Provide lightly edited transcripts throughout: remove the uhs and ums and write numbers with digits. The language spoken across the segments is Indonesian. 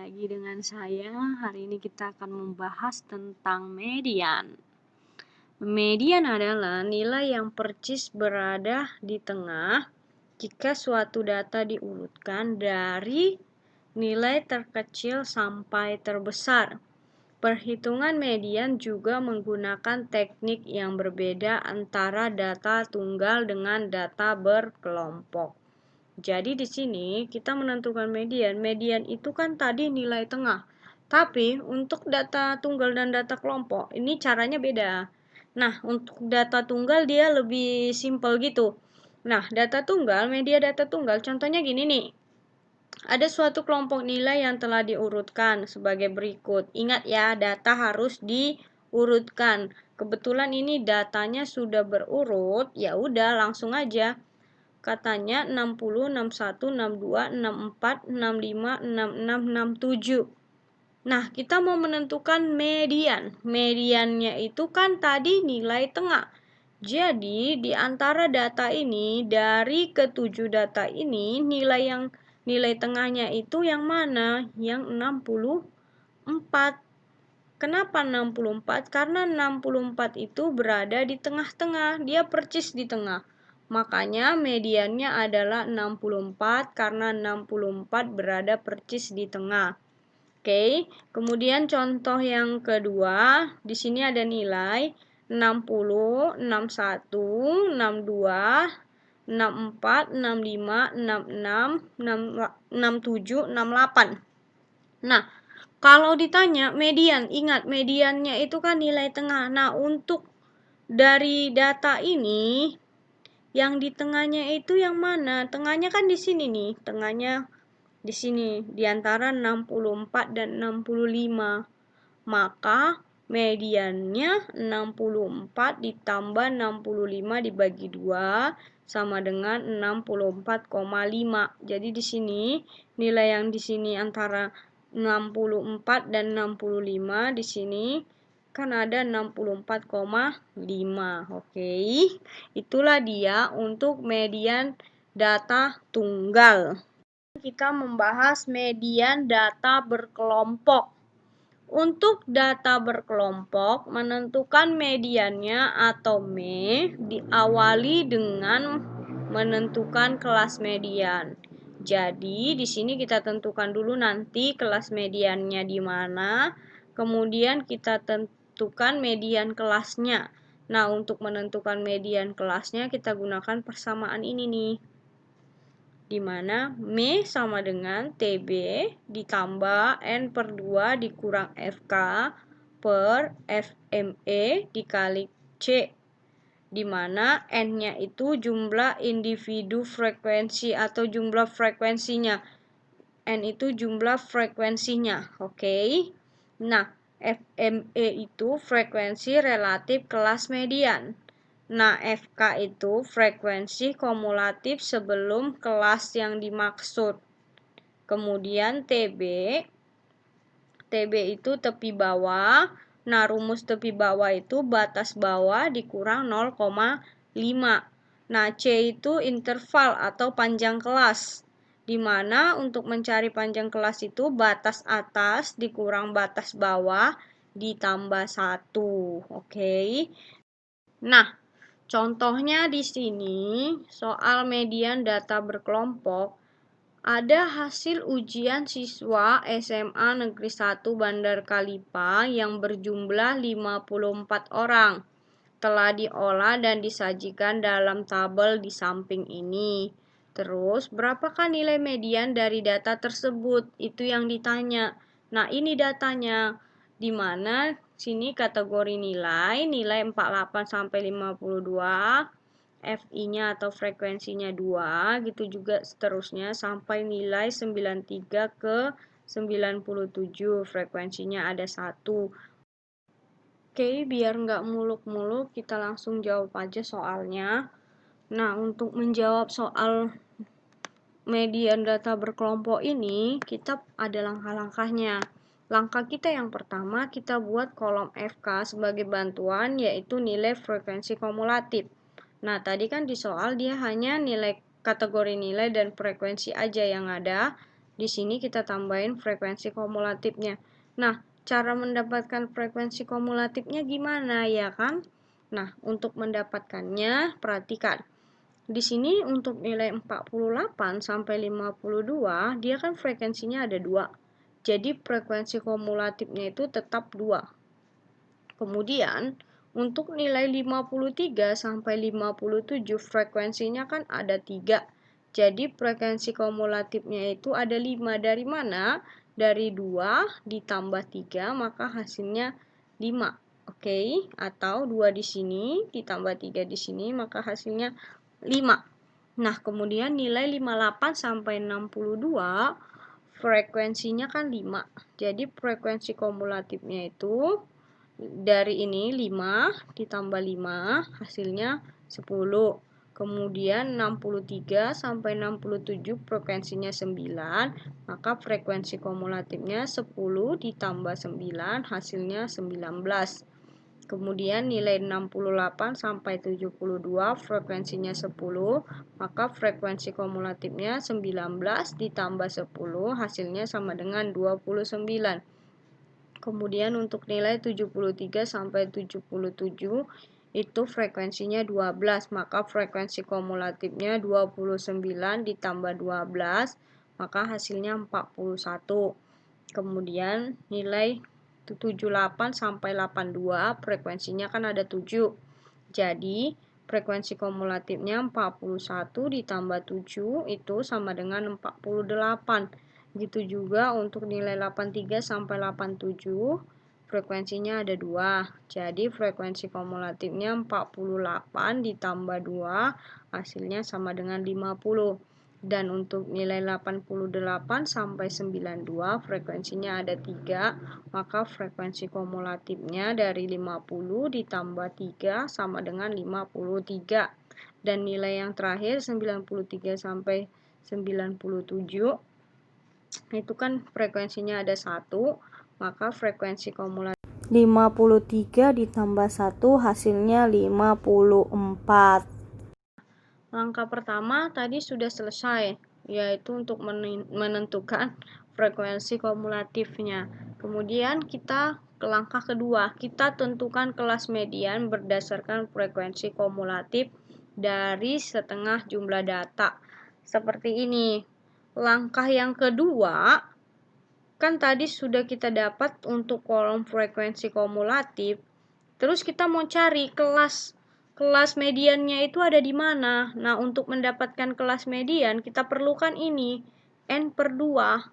lagi dengan saya. Hari ini kita akan membahas tentang median. Median adalah nilai yang percis berada di tengah jika suatu data diurutkan dari nilai terkecil sampai terbesar. Perhitungan median juga menggunakan teknik yang berbeda antara data tunggal dengan data berkelompok. Jadi di sini kita menentukan median. Median itu kan tadi nilai tengah. Tapi untuk data tunggal dan data kelompok ini caranya beda. Nah, untuk data tunggal dia lebih simpel gitu. Nah, data tunggal, media data tunggal contohnya gini nih. Ada suatu kelompok nilai yang telah diurutkan sebagai berikut. Ingat ya, data harus diurutkan. Kebetulan ini datanya sudah berurut, ya udah langsung aja. Katanya 60, 61, 62, 64, 65, 66, 67. Nah, kita mau menentukan median. Mediannya itu kan tadi nilai tengah. Jadi, di antara data ini, dari ketujuh data ini, nilai tengahnya itu yang mana? Yang 64. Kenapa 64? Karena 64 itu berada di tengah-tengah. Dia percis di tengah. Makanya mediannya adalah 64 karena 64 berada percis di tengah. Oke, kemudian contoh yang kedua, di sini ada nilai 60, 61, 62, 64, 65, 66, 67, 68. Nah, kalau ditanya median, ingat mediannya itu kan nilai tengah. Nah, untuk dari data ini, yang di tengahnya itu yang mana? Tengahnya kan di sini nih, tengahnya di sini, di antara 64 dan 65. Maka mediannya 64 ditambah 65 dibagi 2 sama dengan 64,5. Jadi di sini nilai yang di sini antara 64 dan 65, di sini kan ada 64,5. Oke. Itulah dia untuk median data tunggal. Kita membahas median data berkelompok. Untuk data berkelompok, menentukan mediannya atau diawali dengan menentukan kelas median. Jadi, di sini kita tentukan dulu nanti kelas mediannya di mana, kemudian kita tentukan median kelasnya. Nah, untuk menentukan median kelasnya kita gunakan persamaan ini nih. Di mana sama dengan TB ditambah N per 2 dikurang FK per FME dikali C. Di mana N-nya itu jumlah individu frekuensi atau jumlah frekuensinya. N itu jumlah frekuensinya. Oke. Nah, FME itu frekuensi relatif kelas median. Nah, FK itu frekuensi kumulatif sebelum kelas yang dimaksud. Kemudian TB itu tepi bawah. Nah, rumus tepi bawah itu batas bawah dikurang 0,5. Nah, C itu interval atau panjang kelas. Di mana untuk mencari panjang kelas itu batas atas dikurang batas bawah ditambah 1. Oke. Nah, contohnya di sini soal median data berkelompok, ada hasil ujian siswa SMA Negeri 1 Bandar Kalipang yang berjumlah 54 orang. Telah diolah dan disajikan dalam tabel di samping ini. Terus, berapakah nilai median dari data tersebut? Itu yang ditanya. Nah, ini datanya. Di mana sini kategori nilai 48 sampai 52, FI-nya atau frekuensinya 2, gitu juga seterusnya sampai nilai 93 ke 97, frekuensinya ada 1. Oke, biar nggak muluk-muluk, kita langsung jawab aja soalnya. Nah, untuk menjawab soal median data berkelompok ini, kita ada langkah-langkahnya. Langkah kita yang pertama, kita buat kolom FK sebagai bantuan, yaitu nilai frekuensi kumulatif. Nah, tadi kan di soal dia hanya nilai kategori nilai dan frekuensi aja yang ada. Di sini kita tambahin frekuensi kumulatifnya. Nah, cara mendapatkan frekuensi kumulatifnya gimana ya kan? Nah, untuk mendapatkannya perhatikan. Di sini untuk nilai 48 sampai 52, dia kan frekuensinya ada 2. Jadi frekuensi kumulatifnya itu tetap 2. Kemudian, untuk nilai 53 sampai 57, frekuensinya kan ada 3. Jadi frekuensi kumulatifnya itu ada 5. Dari mana? Dari 2 ditambah 3, maka hasilnya 5. Oke, atau 2 di sini ditambah 3 di sini, maka hasilnya 5. Nah, kemudian nilai 58 sampai 62, frekuensinya kan 5. Jadi frekuensi kumulatifnya itu dari ini 5 ditambah 5 hasilnya 10. Kemudian 63 sampai 67 frekuensinya 9, maka frekuensi kumulatifnya 10 ditambah 9 hasilnya 19. Kemudian nilai 68 sampai 72 frekuensinya 10, maka frekuensi kumulatifnya 19 ditambah 10 hasilnya sama dengan 29. Kemudian untuk nilai 73 sampai 77 itu frekuensinya 12, maka frekuensi kumulatifnya 29 ditambah 12, maka hasilnya 41. Kemudian nilai 78 sampai 82, frekuensinya kan ada 7. Jadi frekuensi kumulatifnya 41 ditambah 7 itu sama dengan 48. Begitu juga untuk nilai 83 sampai 87, frekuensinya ada 2. Jadi frekuensi kumulatifnya 48 ditambah 2, hasilnya sama dengan 50. Dan untuk nilai 88 sampai 92, frekuensinya ada 3, maka frekuensi kumulatifnya dari 50 ditambah 3 sama dengan 53. Dan nilai yang terakhir 93 sampai 97 itu kan frekuensinya ada 1, maka frekuensi kumulatif 53 ditambah 1 hasilnya 54. Langkah pertama tadi sudah selesai, yaitu untuk menentukan frekuensi kumulatifnya. Kemudian kita ke langkah kedua, kita tentukan kelas median berdasarkan frekuensi kumulatif dari setengah jumlah data. Seperti ini. Langkah yang kedua, kan tadi sudah kita dapat untuk kolom frekuensi kumulatif. Terus kita mau cari kelas mediannya itu ada di mana. Nah, untuk mendapatkan kelas median, kita perlukan ini, N/2.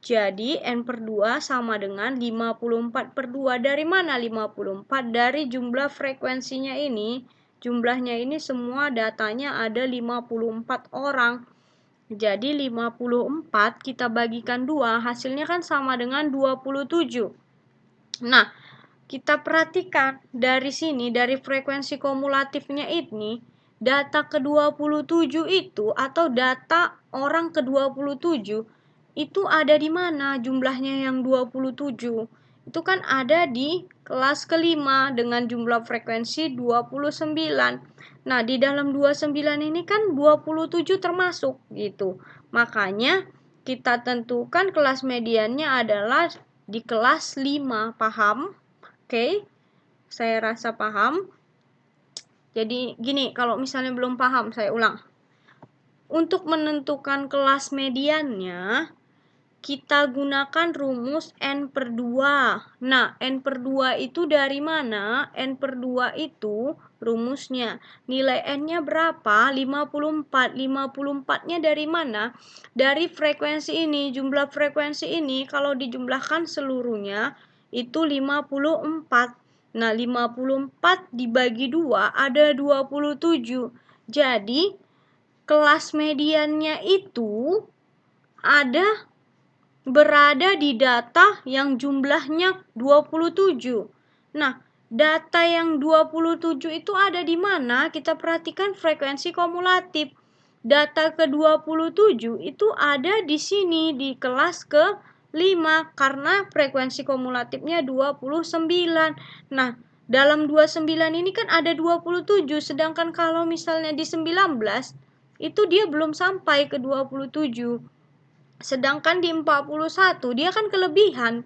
Jadi, N/2 sama dengan 54/2. Dari mana 54? Dari jumlah frekuensinya ini. Jumlahnya ini semua datanya ada 54 orang. Jadi 54 kita bagikan 2, hasilnya kan sama dengan 27. Nah, kita perhatikan dari sini, dari frekuensi kumulatifnya ini, data ke-27 itu atau data orang ke-27 itu ada di mana jumlahnya yang 27? Itu kan ada di kelas kelima dengan jumlah frekuensi 29. Nah, di dalam 29 ini kan 27 termasuk gitu. Makanya kita tentukan kelas mediannya adalah di kelas 5. Paham? Oke. Saya rasa paham. Jadi gini, kalau misalnya belum paham, saya ulang. Untuk menentukan kelas mediannya, kita gunakan rumus N/2. Nah, N/2 itu dari mana? N/2 itu rumusnya. Nilai N-nya berapa? 54. 54-nya dari mana? Dari frekuensi ini. Jumlah frekuensi ini kalau dijumlahkan seluruhnya itu 54. Nah, 54 dibagi 2 ada 27. Jadi, kelas mediannya itu berada di data yang jumlahnya 27. Nah, data yang 27 itu ada di mana? Kita perhatikan frekuensi kumulatif. Data ke-27 itu ada di sini, di kelas ke-5, karena frekuensi kumulatifnya 29. Nah, dalam 29 ini kan ada 27, sedangkan kalau misalnya di 19, itu dia belum sampai ke 27. Sedangkan di 41 dia kan kelebihan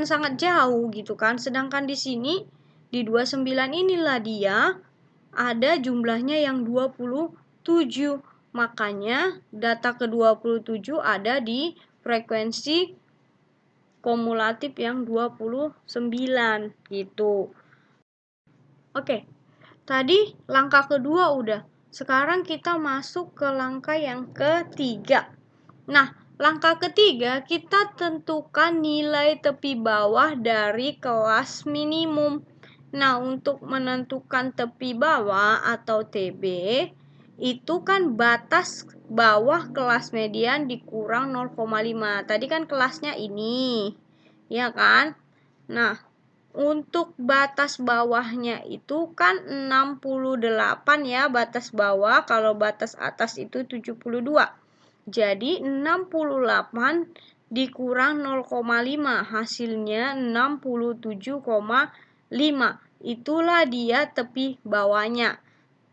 sangat jauh gitu kan. Sedangkan di sini di 29 inilah dia ada jumlahnya yang 27. Makanya data ke-27 ada di frekuensi kumulatif yang 29 gitu. Oke. Tadi langkah kedua udah. Sekarang kita masuk ke langkah yang ketiga. Nah, langkah ketiga kita tentukan nilai tepi bawah dari kelas minimum. Nah, untuk menentukan tepi bawah atau TB, itu kan batas bawah kelas median dikurang 0,5. Tadi kan kelasnya ini, ya kan? Nah, untuk batas bawahnya itu kan 68 ya batas bawah, kalau batas atas itu 72. Jadi 68 dikurang 0,5 hasilnya 67,5. Itulah dia tepi bawahnya.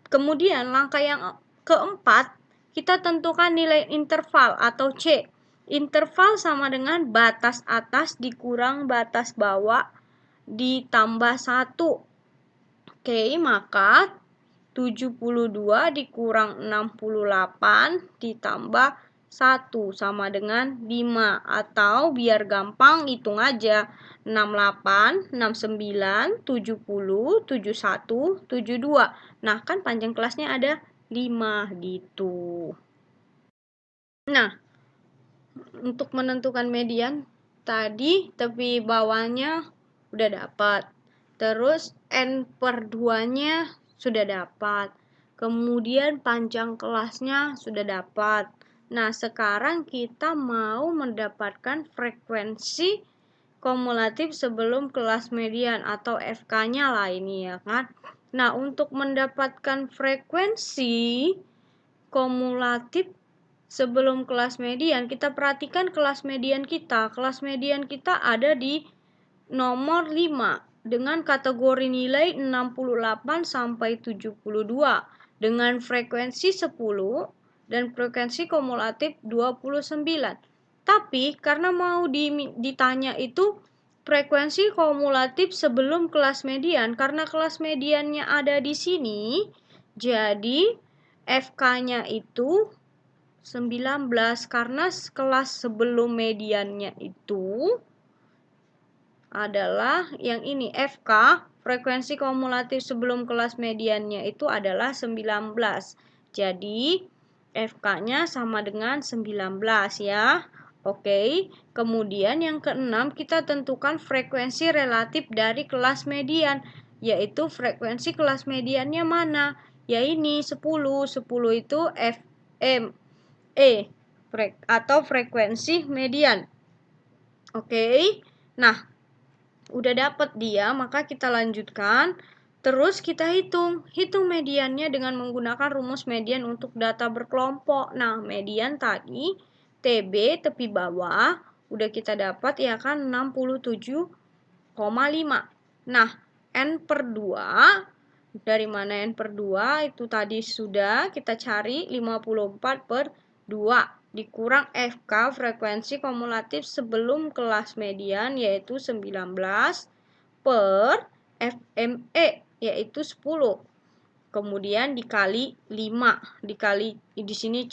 Kemudian langkah yang keempat, kita tentukan nilai interval atau C. Interval sama dengan batas atas dikurang batas bawah ditambah 1. Oke, maka 72 dikurang 68 ditambah 1 sama dengan 5. Atau biar gampang hitung aja. 68, 69, 70, 71, 72. Nah, kan panjang kelasnya ada 5 gitu. Nah, untuk menentukan median, tadi tepi bawahnya udah dapat. Terus N per 2-nya sudah dapat. Kemudian panjang kelasnya sudah dapat. Nah, sekarang kita mau mendapatkan frekuensi kumulatif sebelum kelas median atau FK-nya lah ini ya kan. Nah, untuk mendapatkan frekuensi kumulatif sebelum kelas median, kita perhatikan kelas median kita. Kelas median kita ada di nomor 5 dengan kategori nilai 68 sampai 72 dengan frekuensi 10 dan frekuensi kumulatif 29. Tapi karena mau ditanya itu frekuensi kumulatif sebelum kelas median, karena kelas mediannya ada di sini, jadi FK-nya itu 19 karena kelas sebelum mediannya itu adalah yang ini FK, frekuensi kumulatif sebelum kelas mediannya itu adalah 19. Jadi FK-nya sama dengan 19 ya. Oke, kemudian yang keenam kita tentukan frekuensi relatif dari kelas median, yaitu frekuensi kelas mediannya mana? Ya ini 10. 10 itu FM atau frekuensi median. Oke. Nah, udah dapat dia, maka kita lanjutkan. Terus kita hitung mediannya dengan menggunakan rumus median untuk data berkelompok. Nah, median tadi TB tepi bawah udah kita dapat ya kan 67,5. Nah, N per 2 dari mana N per 2 itu tadi sudah kita cari 54 per 2 dikurang FK frekuensi kumulatif sebelum kelas median yaitu 19 per FME yaitu 10. Kemudian dikali 5. Dikali di sini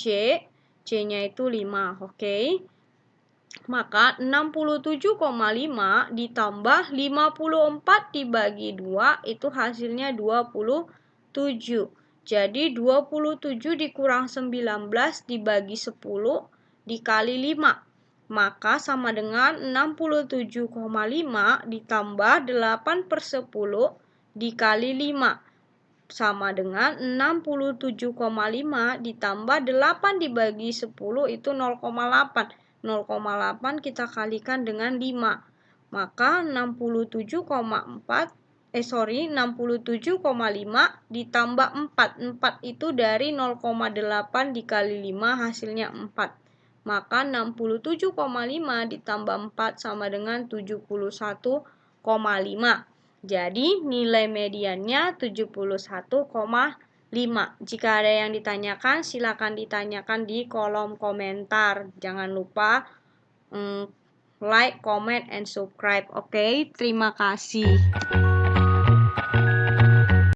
C-nya itu 5. Oke. Maka 67,5 ditambah 54 dibagi 2 itu hasilnya 27. Jadi 27 dikurang 19 dibagi 10 dikali 5. Maka sama dengan 67,5 ditambah 8 per 10 dikali 5. Sama dengan 67,5 ditambah 8 dibagi 10 itu 0,8. 0,8 kita kalikan dengan 5. Maka 67,5 ditambah 4. 4 itu dari 0,8 dikali 5 hasilnya 4. Maka 67,5 ditambah 4 sama dengan 71,5. Jadi nilai mediannya 71,5 5. Jika ada yang ditanyakan, silakan ditanyakan di kolom komentar. Jangan lupa like, comment, and subscribe. Oke, terima kasih.